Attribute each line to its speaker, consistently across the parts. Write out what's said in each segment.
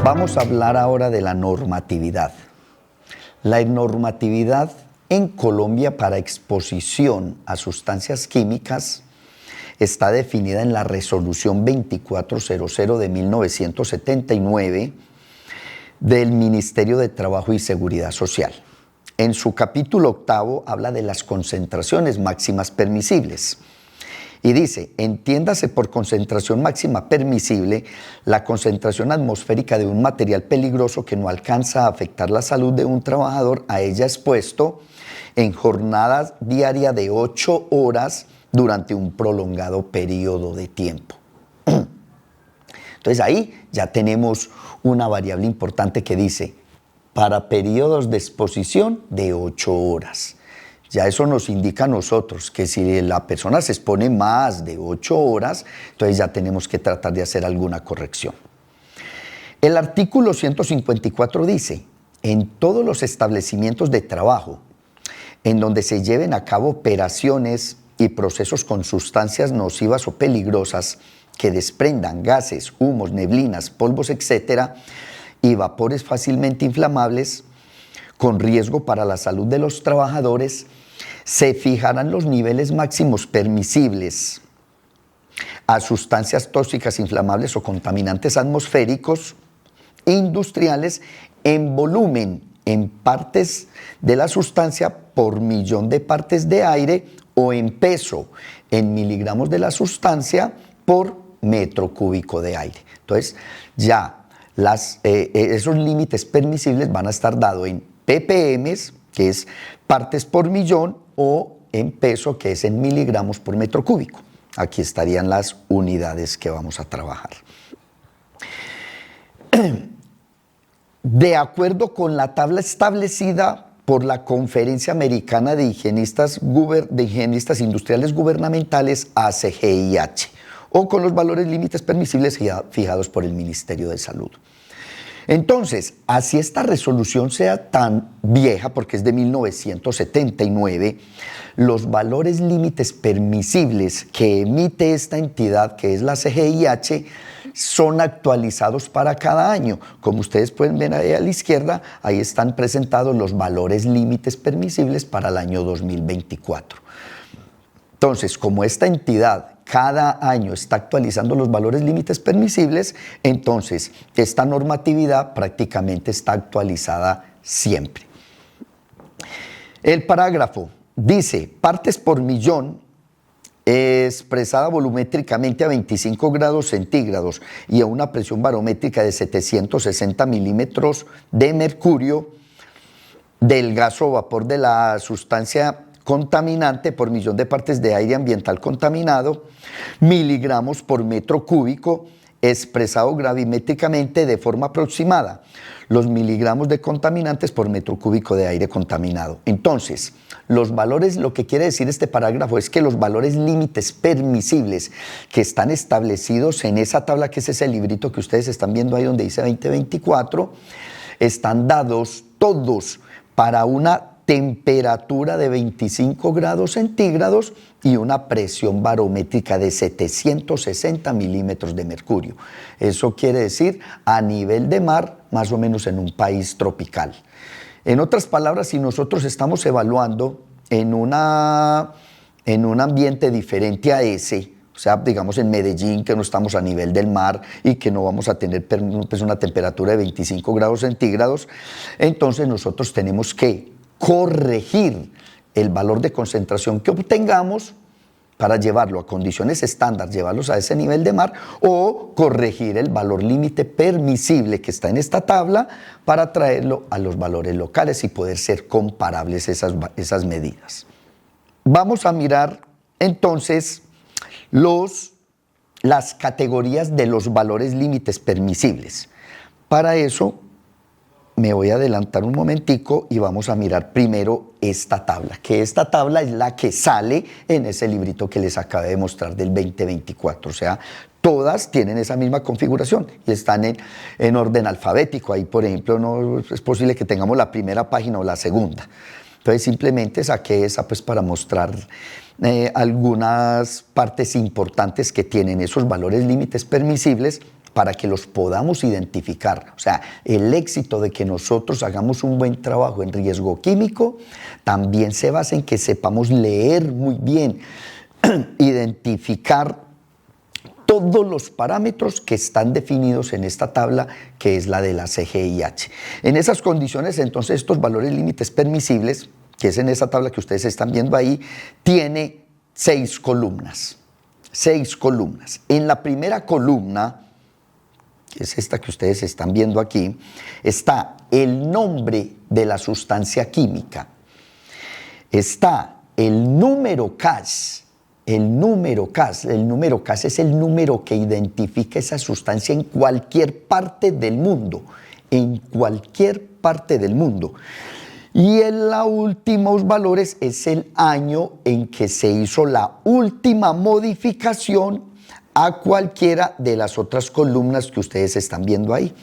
Speaker 1: Vamos a hablar ahora de la normatividad. La normatividad en Colombia para exposición a sustancias químicas está definida en la Resolución 2400 de 1979 del Ministerio de Trabajo y Seguridad Social. En su capítulo 8 habla de las concentraciones máximas permisibles. Y dice, entiéndase por concentración máxima permisible la concentración atmosférica de un material peligroso que no alcanza a afectar la salud de un trabajador a ella expuesto en jornada diaria de 8 horas durante un prolongado periodo de tiempo. Entonces ahí ya tenemos una variable importante que dice, para periodos de exposición de 8 horas. Ya eso nos indica a nosotros que si la persona se expone más de 8 horas, entonces ya tenemos que tratar de hacer alguna corrección. El artículo 154 dice, en todos los establecimientos de trabajo en donde se lleven a cabo operaciones y procesos con sustancias nocivas o peligrosas que desprendan gases, humos, neblinas, polvos, etcétera, y vapores fácilmente inflamables, con riesgo para la salud de los trabajadores, se fijarán los niveles máximos permisibles a sustancias tóxicas, inflamables o contaminantes atmosféricos industriales en volumen, en partes de la sustancia por millón de partes de aire o en peso, en miligramos de la sustancia por metro cúbico de aire. Entonces, ya esos límites permisibles van a estar dados en ppm, que es partes por millón, o en peso, que es en miligramos por metro cúbico. Aquí estarían las unidades que vamos a trabajar. De acuerdo con la tabla establecida por la Conferencia Americana de Higienistas Industriales Gubernamentales, ACGIH, o con los valores límites permisibles fijados por el Ministerio de Salud. Entonces, así esta resolución sea tan vieja, porque es de 1979, los valores límites permisibles que emite esta entidad, que es la CGIH, son actualizados para cada año. Como ustedes pueden ver ahí a la izquierda, ahí están presentados los valores límites permisibles para el año 2024. Entonces, como esta entidad cada año está actualizando los valores límites permisibles, entonces esta normatividad prácticamente está actualizada siempre. El parágrafo dice, partes por millón expresada volumétricamente a 25 grados centígrados y a una presión barométrica de 760 milímetros de mercurio del gas o vapor de la sustancia contaminante por millón de partes de aire ambiental contaminado, miligramos por metro cúbico, expresado gravimétricamente de forma aproximada, los miligramos de contaminantes por metro cúbico de aire contaminado. Entonces, los valores, lo que quiere decir este parágrafo es que los valores límites permisibles que están establecidos en esa tabla, que es ese librito que ustedes están viendo ahí donde dice 2024, están dados todos para una temperatura de 25 grados centígrados y una presión barométrica de 760 milímetros de mercurio. Eso quiere decir a nivel de mar, más o menos en un país tropical. En otras palabras, si nosotros estamos evaluando en un ambiente diferente a ese, o sea, digamos en Medellín, que no estamos a nivel del mar y que no vamos a tener pues, una temperatura de 25 grados centígrados, entonces nosotros tenemos que corregir el valor de concentración que obtengamos para llevarlo a condiciones estándar, llevarlos a ese nivel de mar, o corregir el valor límite permisible que está en esta tabla para traerlo a los valores locales y poder ser comparables esas medidas. Vamos a mirar entonces las categorías de los valores límites permisibles. Para eso me voy a adelantar un momentico y vamos a mirar primero esta tabla, que esta tabla es la que sale en ese librito que les acabé de mostrar del 2024, o sea, todas tienen esa misma configuración y están en orden alfabético. Ahí, por ejemplo, no es posible que tengamos la primera página o la segunda. Entonces, simplemente saqué esa pues para mostrar algunas partes importantes que tienen esos valores límites permisibles para que los podamos identificar. O sea, el éxito de que nosotros hagamos un buen trabajo en riesgo químico también se basa en que sepamos leer muy bien, identificar todos los parámetros que están definidos en esta tabla, que es la de la CGIH. En esas condiciones, entonces, estos valores límites permisibles, que es en esa tabla que ustedes están viendo ahí, tiene 6 columnas. 6 columnas. En la primera columna, que es esta que ustedes están viendo aquí, está el nombre de la sustancia química. Está el número CAS. El número CAS es el número que identifica esa sustancia en cualquier parte del mundo. En cualquier parte del mundo. Y en los últimos valores es el año en que se hizo la última modificación a cualquiera de las otras columnas que ustedes están viendo ahí,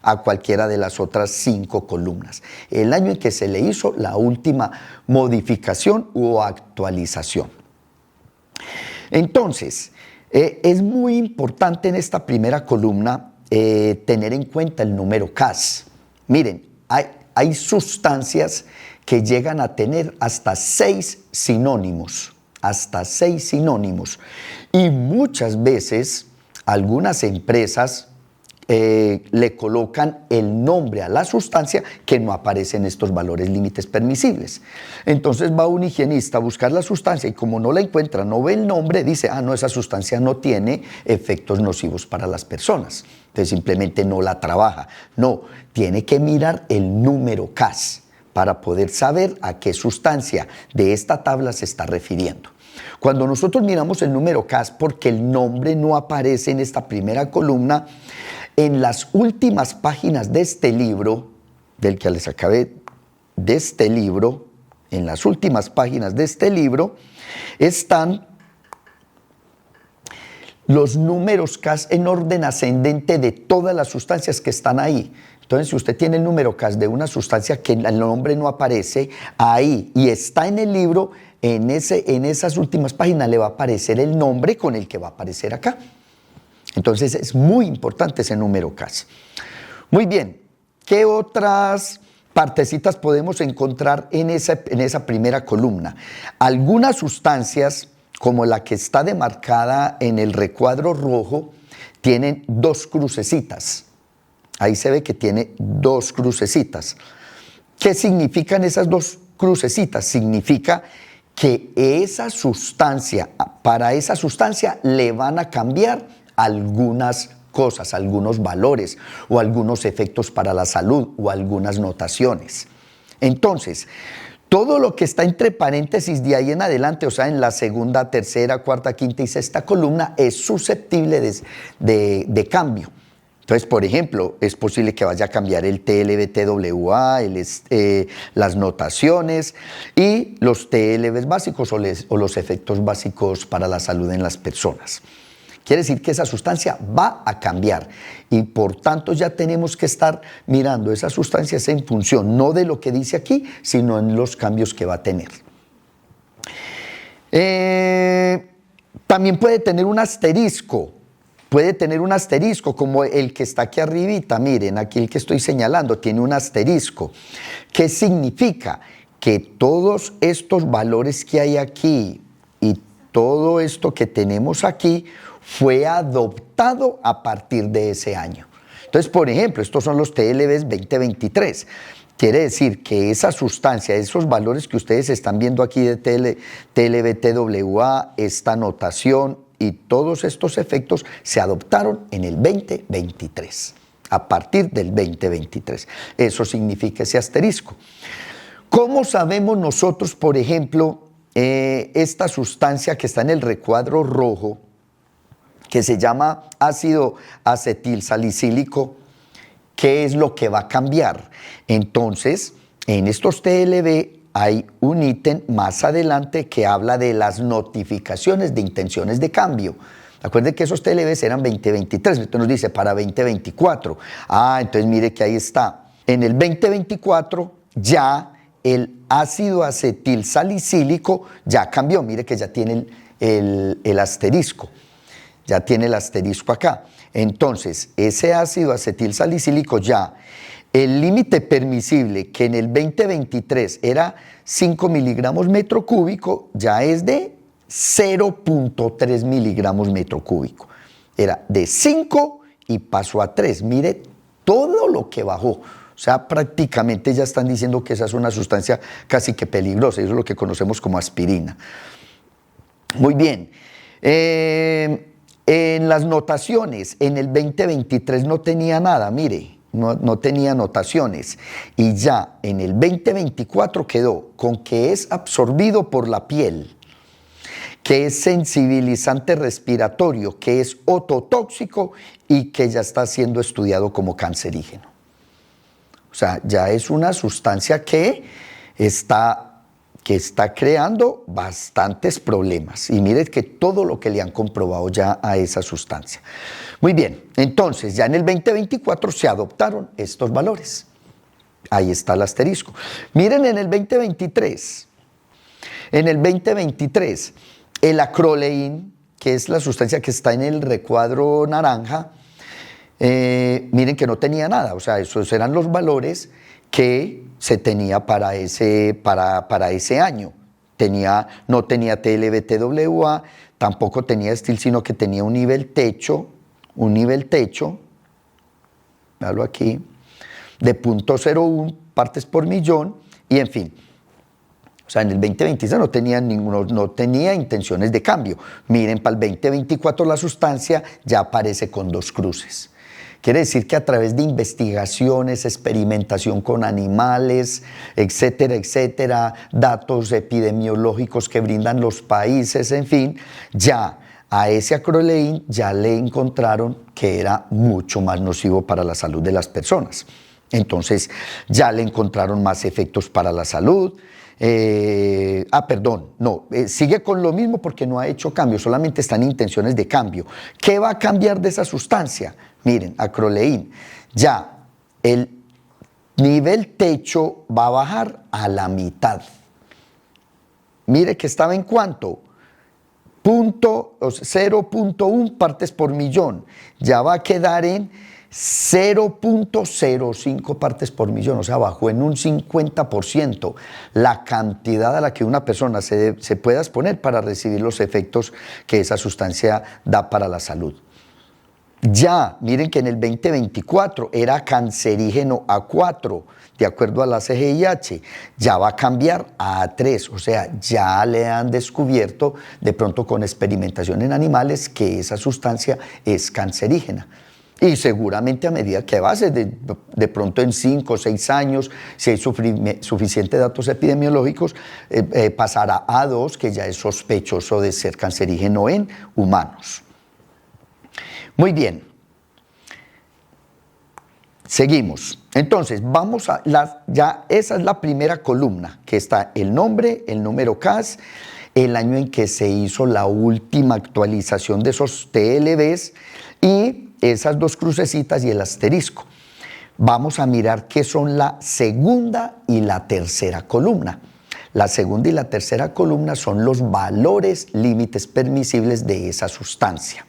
Speaker 1: a cualquiera de las otras 5 columnas. El año en que se le hizo la última modificación o actualización. Entonces, es muy importante en esta primera columna tener en cuenta el número CAS. Miren, hay sustancias que llegan a tener hasta 6 sinónimos, y muchas veces algunas empresas le colocan el nombre a la sustancia que no aparece en estos valores límites permisibles. Entonces va un higienista a buscar la sustancia y como no la encuentra, no ve el nombre, dice, no, esa sustancia no tiene efectos nocivos para las personas. Entonces simplemente no la trabaja. No, tiene que mirar el número CAS para poder saber a qué sustancia de esta tabla se está refiriendo. Cuando nosotros miramos el número CAS, porque el nombre no aparece en esta primera columna, en las últimas páginas de este libro, del que les acabé, de este libro, en las últimas páginas de este libro, están los números CAS en orden ascendente de todas las sustancias que están ahí. Entonces, si usted tiene el número CAS de una sustancia que el nombre no aparece ahí y está en el libro, en esas últimas páginas le va a aparecer el nombre con el que va a aparecer acá. Entonces, es muy importante ese número CAS. Muy bien, ¿qué otras partecitas podemos encontrar en esa primera columna? Algunas sustancias, como la que está demarcada en el recuadro rojo, tienen 2 crucecitas. Ahí se ve que tiene 2 crucecitas. ¿Qué significan esas 2 crucecitas? Significa que para esa sustancia le van a cambiar algunas cosas, algunos valores o algunos efectos para la salud o algunas notaciones. Entonces, todo lo que está entre paréntesis de ahí en adelante, o sea, en la segunda, tercera, cuarta, quinta y sexta columna, es susceptible de cambio. Entonces, por ejemplo, es posible que vaya a cambiar el TLB-TWA, las notaciones y los TLBs básicos o los efectos básicos para la salud en las personas. Quiere decir que esa sustancia va a cambiar y por tanto ya tenemos que estar mirando esas sustancias en función no de lo que dice aquí, sino en los cambios que va a tener. También puede tener un asterisco. Puede tener un asterisco como el que está aquí arribita. Miren, aquí el que estoy señalando tiene un asterisco. ¿Qué significa? Que todos estos valores que hay aquí y todo esto que tenemos aquí fue adoptado a partir de ese año. Entonces, por ejemplo, estos son los TLBs 2023. Quiere decir que esa sustancia, esos valores que ustedes están viendo aquí de TLB-TWA, esta notación y todos estos efectos se adoptaron en el 2023, a partir del 2023. Eso significa ese asterisco. ¿Cómo sabemos nosotros, por ejemplo, esta sustancia que está en el recuadro rojo, que se llama ácido acetilsalicílico, qué es lo que va a cambiar? Entonces, en estos TLB hay un ítem más adelante que habla de las notificaciones de intenciones de cambio. Acuérdense que esos TLBs eran 2023, entonces nos dice para 2024. Entonces mire que ahí está. En el 2024 ya el ácido acetilsalicílico ya cambió, mire que ya tiene el asterisco. ya tiene el asterisco acá. Entonces, ese ácido acetil salicílico ya, el límite permisible que en el 2023 era 5 miligramos metro cúbico, ya es de 0.3 miligramos metro cúbico. Era de 5 y pasó a 3. Mire todo lo que bajó. O sea, prácticamente ya están diciendo que esa es una sustancia casi que peligrosa. Eso es lo que conocemos como aspirina. Muy bien. En las notaciones, en el 2023 no tenía nada, mire. No tenía notaciones, y ya en el 2024 quedó con que es absorbido por la piel, que es sensibilizante respiratorio, que es ototóxico y que ya está siendo estudiado como cancerígeno. O sea, ya es una sustancia que está creando bastantes problemas. Y mire que todo lo que le han comprobado ya a esa sustancia. Muy bien, entonces ya en el 2024 se adoptaron estos valores. Ahí está el asterisco. Miren en el 2023. En el 2023, el acroleín, que es la sustancia que está en el recuadro naranja, miren que no tenía nada. O sea, esos eran los valores que se tenía para ese año. No tenía TLB-TWA, tampoco tenía estil, sino que tenía un nivel techo, véalo aquí, de 0.01 partes por millón, y en fin. O sea, en el 2026 no tenía intenciones de cambio. Miren, para el 2024 la sustancia ya aparece con 2 cruces. Quiere decir que a través de investigaciones, experimentación con animales, etcétera, etcétera, datos epidemiológicos que brindan los países, en fin, ya a ese acroleín ya le encontraron que era mucho más nocivo para la salud de las personas. Entonces ya le encontraron más efectos para la salud. Sigue con lo mismo porque no ha hecho cambio, solamente están en intenciones de cambio. ¿Qué va a cambiar de esa sustancia? Miren, acroleín, ya el nivel techo va a bajar a la mitad. Mire que estaba en ¿cuánto? 0.1 partes por millón, ya va a quedar en 0.05 partes por millón, o sea, bajó en un 50% la cantidad a la que una persona se puede exponer para recibir los efectos que esa sustancia da para la salud. Ya, miren que en el 2024 era cancerígeno A4, de acuerdo a la CGIH, ya va a cambiar a A3, o sea, ya le han descubierto de pronto con experimentación en animales que esa sustancia es cancerígena. Y seguramente a medida que avance, de pronto en 5 o 6 años, si hay suficientes datos epidemiológicos, pasará a A2, que ya es sospechoso de ser cancerígeno en humanos. Muy bien. Seguimos. Entonces, ya esa es la primera columna, que está el nombre, el número CAS, el año en que se hizo la última actualización de esos TLBs y esas 2 crucecitas y el asterisco. Vamos a mirar qué son la segunda y la tercera columna. La segunda y la tercera columna son los valores límites permisibles de esa sustancia.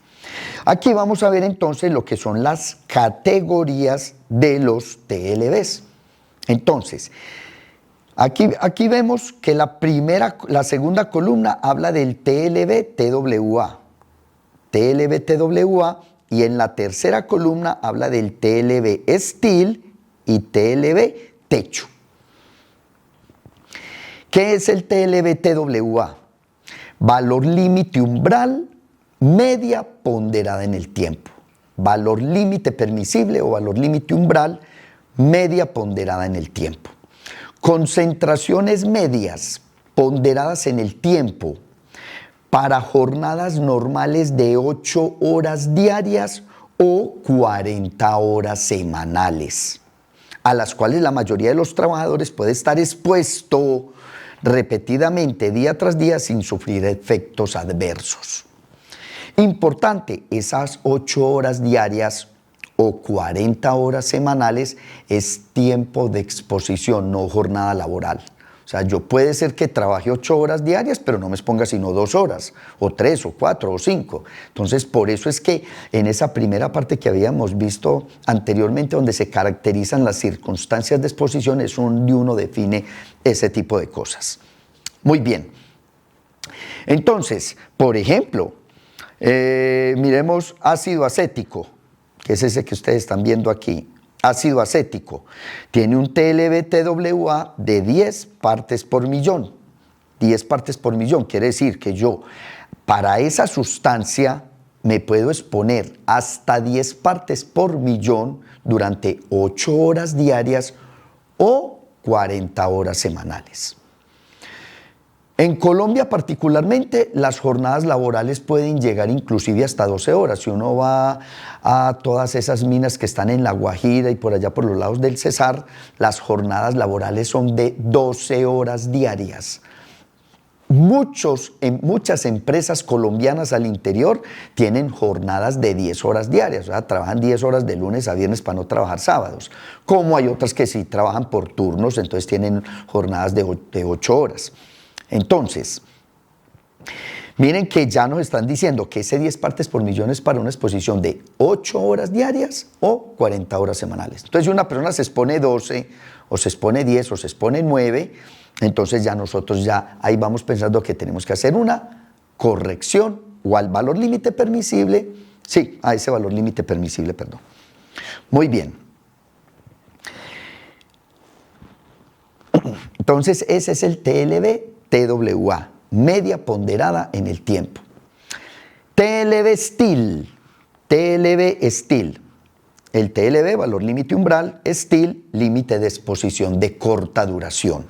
Speaker 1: Aquí vamos a ver entonces lo que son las categorías de los TLBs. Entonces, aquí vemos que la segunda columna habla del TLB-TWA. TLB-TWA, y en la tercera columna habla del TLB-estil y TLB-techo. ¿Qué es el TLB-TWA? Valor límite umbral, media ponderada en el tiempo. Valor límite permisible o valor límite umbral, media ponderada en el tiempo. Concentraciones medias ponderadas en el tiempo para jornadas normales de 8 horas diarias o 40 horas semanales, a las cuales la mayoría de los trabajadores puede estar expuesto repetidamente día tras día sin sufrir efectos adversos. Importante, esas 8 horas diarias o 40 horas semanales es tiempo de exposición, no jornada laboral. O sea, yo puede ser que trabaje 8 horas diarias, pero no me exponga sino 2 horas, o 3, o 4, o 5. Entonces, por eso es que en esa primera parte que habíamos visto anteriormente, donde se caracterizan las circunstancias de exposición, es donde uno define ese tipo de cosas. Muy bien. Entonces, por ejemplo, miremos ácido acético, que es ese que ustedes están viendo aquí. Ácido acético tiene un TLB-TWA de 10 partes por millón. 10 partes por millón quiere decir que yo para esa sustancia me puedo exponer hasta 10 partes por millón durante 8 horas diarias o 40 horas semanales. En Colombia particularmente, las jornadas laborales pueden llegar inclusive hasta 12 horas. Si uno va a todas esas minas que están en La Guajira y por allá por los lados del Cesar, las jornadas laborales son de 12 horas diarias. Muchas empresas colombianas al interior tienen jornadas de 10 horas diarias, o sea, trabajan 10 horas de lunes a viernes para no trabajar sábados. Como hay otras que sí trabajan por turnos, entonces tienen jornadas de 8 horas. Entonces, miren que ya nos están diciendo que ese 10 partes por millón es para una exposición de 8 horas diarias o 40 horas semanales. Entonces, si una persona se expone 12, o se expone 10, o se expone 9, entonces ya nosotros ahí vamos pensando que tenemos que hacer una corrección o al valor límite permisible, sí, a ese valor límite permisible, perdón. Muy bien. Entonces, ese es el TLB-TWA, media ponderada en el tiempo. TLB-STIL, TLB-STIL. El TLB, valor límite umbral, STIL, límite de exposición de corta duración.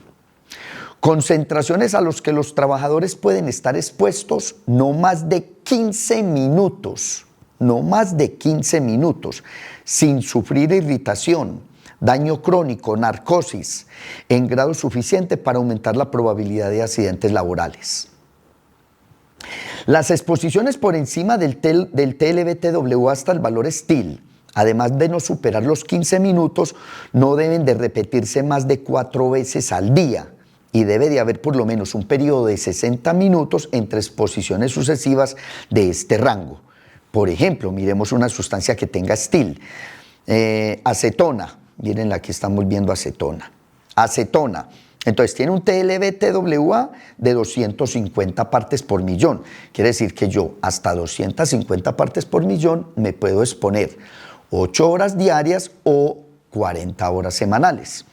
Speaker 1: Concentraciones a los que los trabajadores pueden estar expuestos no más de 15 minutos, no más de 15 minutos, sin sufrir irritación, daño crónico, narcosis, en grado suficiente para aumentar la probabilidad de accidentes laborales. Las exposiciones por encima del TLB-TWA hasta el valor STIL, además de no superar los 15 minutos, no deben de repetirse más de 4 veces al día y debe de haber por lo menos un periodo de 60 minutos entre exposiciones sucesivas de este rango. Por ejemplo, miremos una sustancia que tenga STIL, acetona. Miren, aquí estamos viendo acetona. Acetona. Entonces, tiene un TLB-TWA de 250 partes por millón. Quiere decir que yo hasta 250 partes por millón me puedo exponer 8 horas diarias o 40 horas semanales.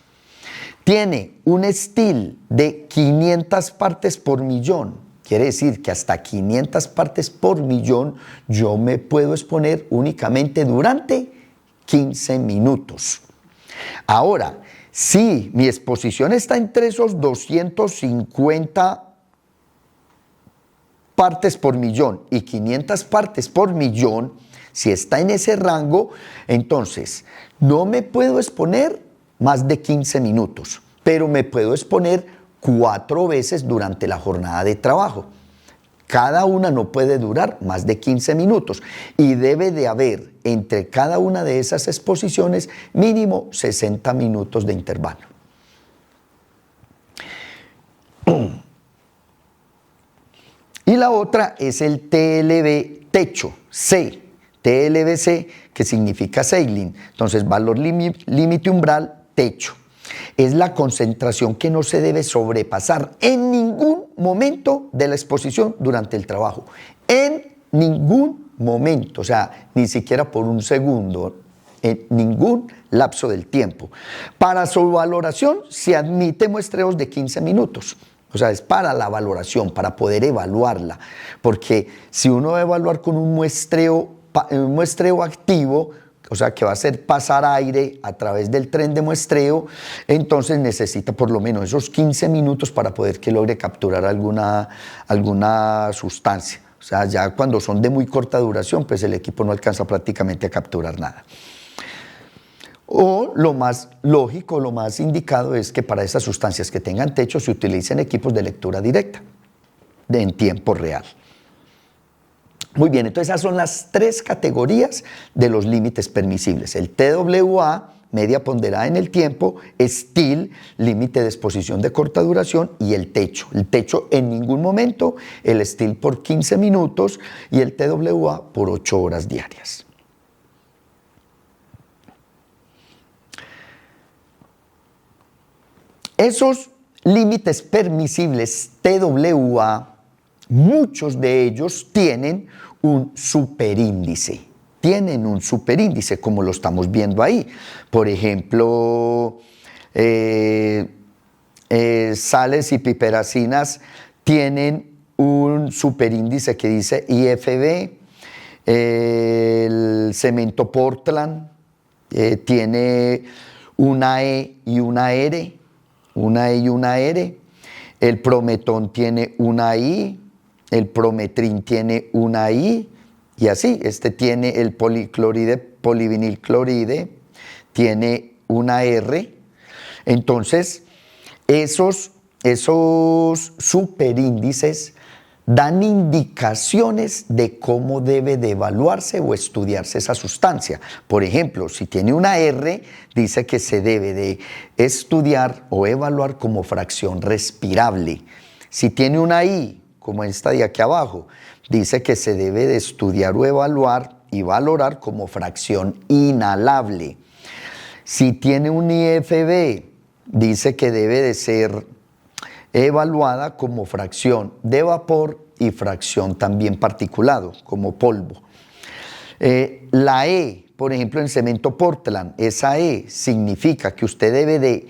Speaker 1: Tiene un STIL de 500 partes por millón. Quiere decir que hasta 500 partes por millón yo me puedo exponer únicamente durante 15 minutos. Ahora, si mi exposición está entre esos 250 partes por millón y 500 partes por millón, si está en ese rango, entonces no me puedo exponer más de 15 minutos, pero me puedo exponer 4 veces durante la jornada de trabajo. Cada una no puede durar más de 15 minutos y debe de haber entre cada una de esas exposiciones mínimo 60 minutos de intervalo. Y la otra es el TLB techo, C, TLBC, que significa ceiling. Entonces, valor límite umbral, techo. Es la concentración que no se debe sobrepasar en ningún momento de la exposición durante el trabajo. En ningún momento, o sea, ni siquiera por un segundo, en ningún lapso del tiempo. Para su valoración se admite muestreos de 15 minutos. O sea, es para la valoración, para poder evaluarla. Porque si uno va a evaluar con un muestreo activo, o sea, que va a hacer pasar aire a través del tren de muestreo, entonces necesita por lo menos esos 15 minutos para poder que logre capturar alguna sustancia. O sea, ya cuando son de muy corta duración, pues el equipo no alcanza prácticamente a capturar nada. O lo más lógico, lo más indicado es que para esas sustancias que tengan techo se utilicen equipos de lectura directa en tiempo real. Muy bien, entonces esas son las 3 categorías de los límites permisibles. El TWA, media ponderada en el tiempo, STIL, límite de exposición de corta duración, y el techo. El techo en ningún momento, el STIL por 15 minutos y el TWA por 8 horas diarias. Esos límites permisibles TWA, muchos de ellos tienen un superíndice. Tienen un superíndice, como lo estamos viendo ahí. Por ejemplo, sales y piperacinas tienen un superíndice que dice IFB. El cemento Portland tiene una E y una R. Una E y una R. El prometón tiene una I. El prometrin tiene una I. Y así, este tiene el policloride, polivinilcloride, tiene una R. Entonces, esos superíndices dan indicaciones de cómo debe de evaluarse o estudiarse esa sustancia. Por ejemplo, si tiene una R, dice que se debe de estudiar o evaluar como fracción respirable. Si tiene una I, como esta de aquí abajo, dice que se debe de estudiar o evaluar y valorar como fracción inhalable. Si tiene un IFB, dice que debe de ser evaluada como fracción de vapor y fracción también particulado, como polvo. La E, por ejemplo, en cemento Portland, esa E significa que usted debe de,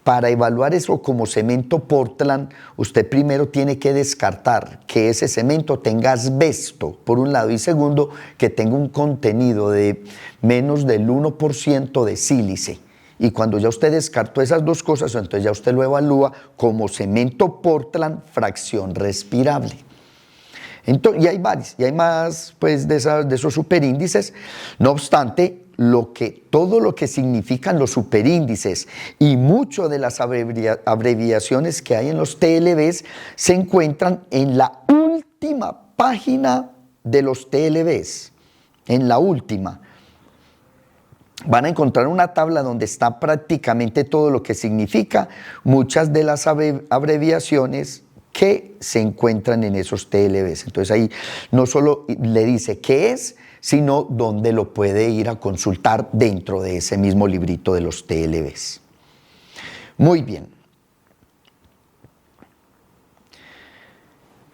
Speaker 1: para evaluar eso como cemento Portland, usted primero tiene que descartar que ese cemento tenga asbesto, por un lado, y segundo, que tenga un contenido de menos del 1% de sílice. Y cuando ya usted descartó esas dos cosas, entonces ya usted lo evalúa como cemento Portland, fracción respirable. Entonces, y hay varios, y hay más pues, de esos superíndices. No obstante, todo lo que significan los superíndices y mucho de las abreviaciones que hay en los TLBs se encuentran en la última página de los TLBs, en la última. Van a encontrar una tabla donde está prácticamente todo lo que significa muchas de las abreviaciones que se encuentran en esos TLBs. Entonces ahí no solo le dice qué es, sino dónde lo puede ir a consultar dentro de ese mismo librito de los TLBs. Muy bien.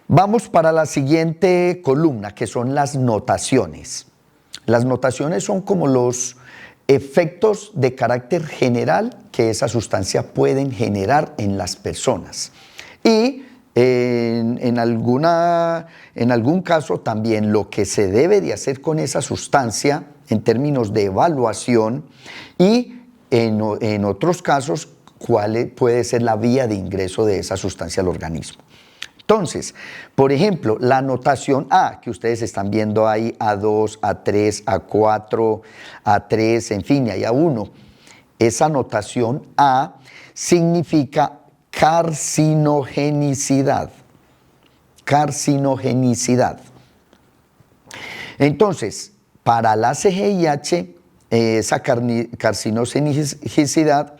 Speaker 1: Vamos para la siguiente columna, que son las notaciones. Las notaciones son como los efectos de carácter general que esa sustancia pueden generar en las personas. Y en algún caso también lo que se debe de hacer con esa sustancia en términos de evaluación, y en otros casos cuál puede ser la vía de ingreso de esa sustancia al organismo. Entonces, por ejemplo, la notación A, que ustedes están viendo ahí, A2, A3, A4, A3, en fin, y A1. Esa notación A significa carcinogenicidad. Carcinogenicidad. Entonces, para la CGIH, esa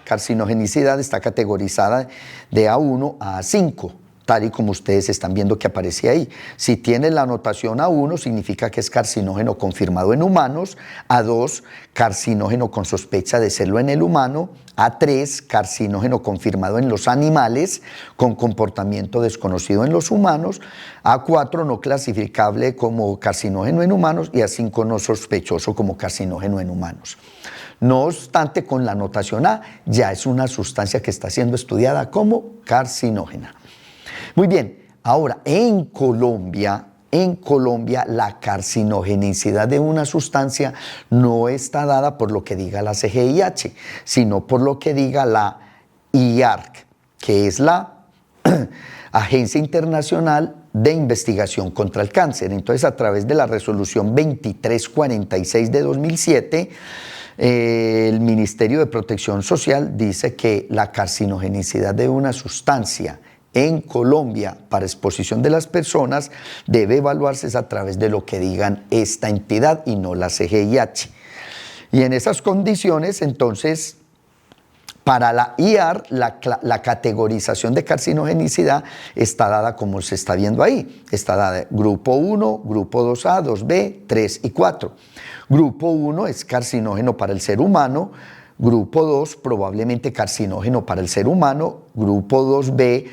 Speaker 1: carcinogenicidad está categorizada de A1 a A5. Tal y como ustedes están viendo que aparece ahí. Si tiene la notación A1, significa que es carcinógeno confirmado en humanos. A2, carcinógeno con sospecha de serlo en el humano. A3, carcinógeno confirmado en los animales, con comportamiento desconocido en los humanos. A4, no clasificable como carcinógeno en humanos. Y A5, no sospechoso como carcinógeno en humanos. No obstante, con la notación A, ya es una sustancia que está siendo estudiada como carcinógena. Muy bien, ahora en Colombia la carcinogenicidad de una sustancia no está dada por lo que diga la CGIH, sino por lo que diga la IARC, que es la Agencia Internacional de Investigación contra el Cáncer. Entonces, a través de la resolución 2346 de 2007, el Ministerio de Protección Social dice que la carcinogenicidad de una sustancia en Colombia para exposición de las personas debe evaluarse a través de lo que digan esta entidad y no la CGIH. Y en esas condiciones, entonces, Para la IAR, la categorización de carcinogenicidad está dada como se está viendo ahí. Está dada grupo 1, grupo 2A, 2B, 3 y 4. Grupo 1 es carcinógeno para el ser humano. Grupo 2, probablemente carcinógeno para el ser humano. Grupo 2B,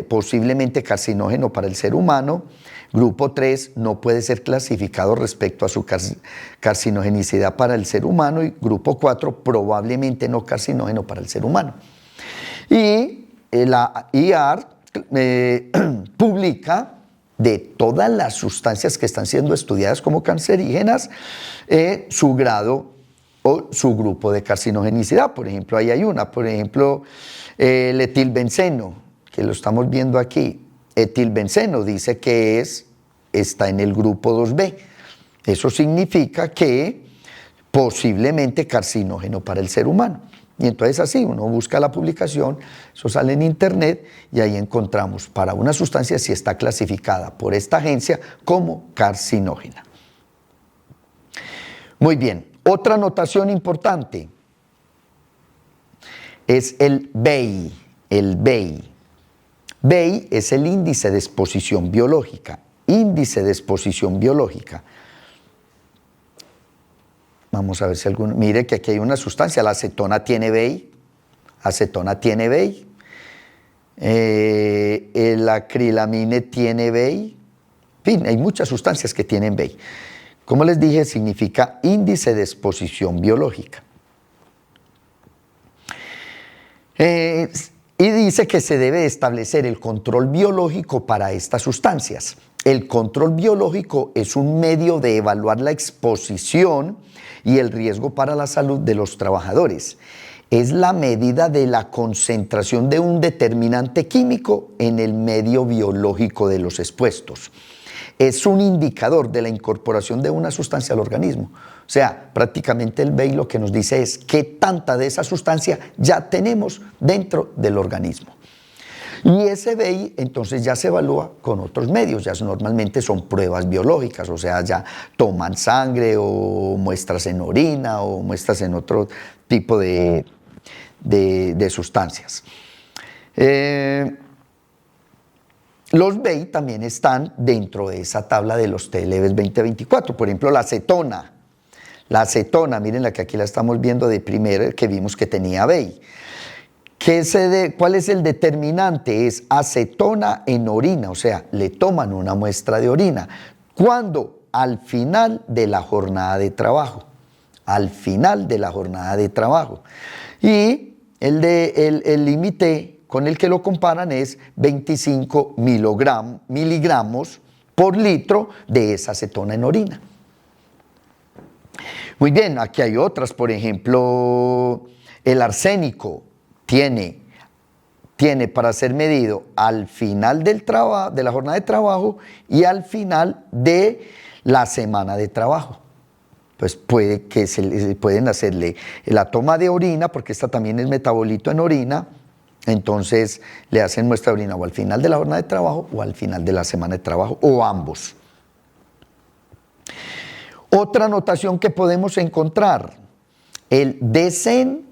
Speaker 1: posiblemente carcinógeno para el ser humano. Grupo 3 no puede ser clasificado respecto a su carcinogenicidad para el ser humano. Y grupo 4, probablemente no carcinógeno para el ser humano. Y la IAR publica de todas las sustancias que están siendo estudiadas como cancerígenas, su grado o su grupo de carcinogenicidad. Por ejemplo, ahí hay una, por ejemplo, el etilbenceno, que lo estamos viendo aquí. Etilbenceno dice que está en el grupo 2B. Eso significa que posiblemente carcinógeno para el ser humano. Y entonces así, uno busca la publicación, eso sale en internet y ahí encontramos para una sustancia si está clasificada por esta agencia como carcinógena. Muy bien, otra notación importante es el BEI. El BEI. BEI es el índice de exposición biológica. Índice de exposición biológica. Vamos a ver si alguno... Mire que aquí hay una sustancia, la acetona tiene BEI. Acetona tiene BEI. El acrilamine tiene BEI. En fin, hay muchas sustancias que tienen BEI. Como les dije, significa índice de exposición biológica. Y dice que se debe establecer el control biológico para estas sustancias. El control biológico es un medio de evaluar la exposición y el riesgo para la salud de los trabajadores. Es la medida de la concentración de un determinante químico en el medio biológico de los expuestos. Es un indicador de la incorporación de una sustancia al organismo. O sea, prácticamente el BEI lo que nos dice es qué tanta de esa sustancia ya tenemos dentro del organismo. Y ese BEI entonces ya se evalúa con otros medios, ya normalmente son pruebas biológicas, o sea, ya toman sangre o muestras en orina o muestras en otro tipo de sustancias. Los BEI también están dentro de esa tabla de los TLVs 2024, por ejemplo, la acetona. La acetona, miren la que aquí la estamos viendo de primera, que vimos que tenía BEI. ¿Cuál es el determinante? Es acetona en orina, o sea, le toman una muestra de orina. ¿Cuándo? Al final de la jornada de trabajo. Al final de la jornada de trabajo. Y el límite con el que lo comparan es 25 miligramos por litro de esa acetona en orina. Muy bien, aquí hay otras, por ejemplo, el arsénico. Tiene para ser medido al final de la jornada de trabajo y al final de la semana de trabajo. Pues pueden hacerle la toma de orina, porque esta también es metabolito en orina, entonces le hacen muestra de orina o al final de la jornada de trabajo o al final de la semana de trabajo, o ambos. Otra notación que podemos encontrar, el DSEN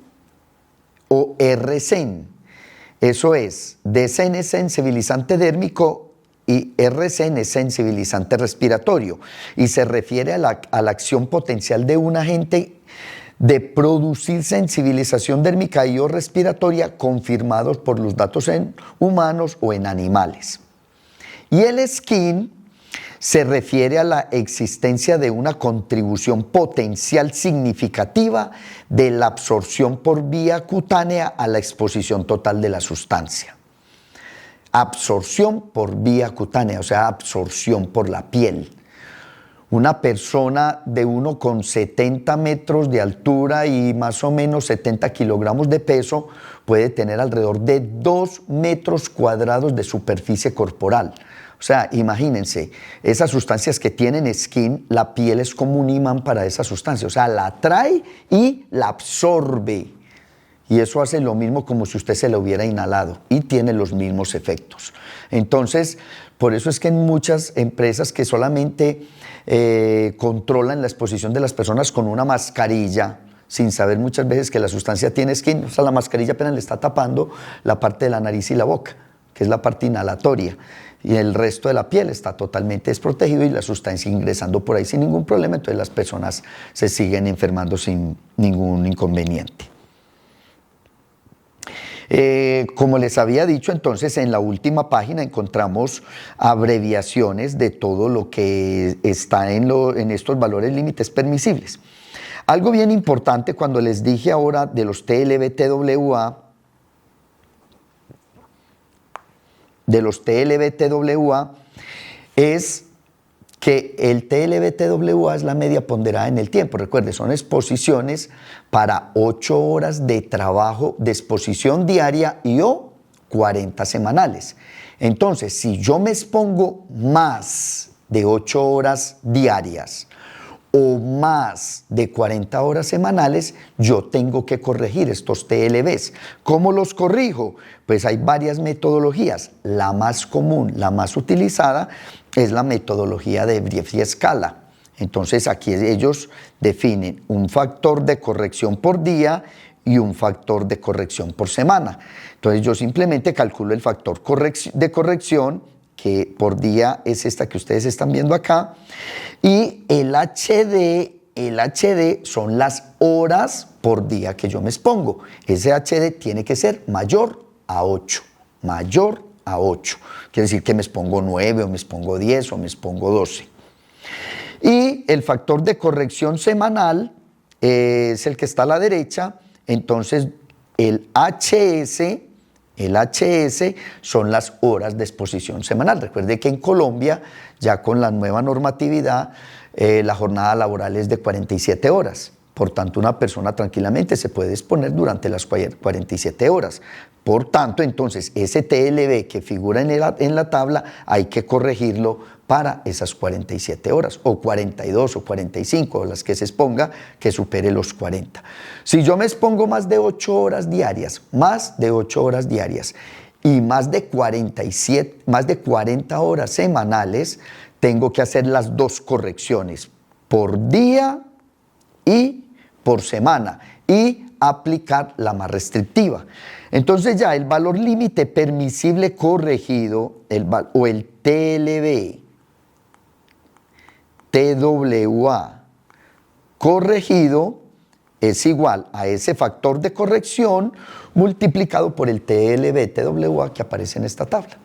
Speaker 1: o RSEN. Eso es, DSEN es sensibilizante dérmico y RSEN es sensibilizante respiratorio. Y se refiere a la acción potencial de un agente de producir sensibilización dérmica y o respiratoria confirmados por los datos en humanos o en animales. Y el SKIN se refiere a la existencia de una contribución potencial significativa de la absorción por vía cutánea a la exposición total de la sustancia. Absorción por vía cutánea, o sea, absorción por la piel. Una persona de 1,70 metros de altura y más o menos 70 kilogramos de peso puede tener alrededor de 2 metros cuadrados de superficie corporal. O sea, imagínense, esas sustancias que tienen SKIN, la piel es como un imán para esa sustancia, o sea, la atrae y la absorbe. Y eso hace lo mismo como si usted se lo hubiera inhalado y tiene los mismos efectos. Entonces, por eso es que en muchas empresas que solamente controlan la exposición de las personas con una mascarilla, sin saber muchas veces que la sustancia tiene skin. O sea, la mascarilla apenas le está tapando la parte de la nariz y la boca, que es la parte inhalatoria, y el resto de la piel está totalmente desprotegido y la sustancia ingresando por ahí sin ningún problema, entonces las personas se siguen enfermando sin ningún inconveniente. Como les había dicho, entonces en la última página encontramos abreviaciones de todo lo que está en estos valores límites permisibles. Algo bien importante cuando les dije ahora de los TLB-TWA, es que el TLB-TWA es la media ponderada en el tiempo. Recuerde, son exposiciones para 8 horas de trabajo de exposición diaria y o 40 semanales. Entonces, si yo me expongo más de 8 horas diarias o más de 40 horas semanales, yo tengo que corregir estos TLBs. ¿Cómo los corrijo? Pues hay varias metodologías. La más común, la más utilizada, es la metodología de Brief y escala. Entonces aquí ellos definen un factor de corrección por día y un factor de corrección por semana. Entonces yo simplemente calculo el factor de corrección, que por día es esta que ustedes están viendo acá, y el HD son las horas por día que yo me expongo. Ese HD tiene que ser mayor a 8, mayor a 8. Quiere decir que me expongo 9 o me expongo 10 o me expongo 12. Y el factor de corrección semanal es el que está a la derecha. Entonces el HS son las horas de exposición semanal. Recuerde que en Colombia, ya con la nueva normatividad, la jornada laboral es de 47 horas. Por tanto, una persona tranquilamente se puede exponer durante las 47 horas. Por tanto, entonces, ese TLB que figura en la tabla hay que corregirlo para esas 47 horas, o 42 o 45, o las que se exponga, que supere los 40. Si yo me expongo más de 8 horas diarias, y más de 40 horas semanales, tengo que hacer las dos correcciones, por día y por semana, y aplicar la más restrictiva. Entonces ya el valor límite permisible corregido, o el TLB, TWA corregido, es igual a ese factor de corrección multiplicado por el TLB, TWA que aparece en esta tabla.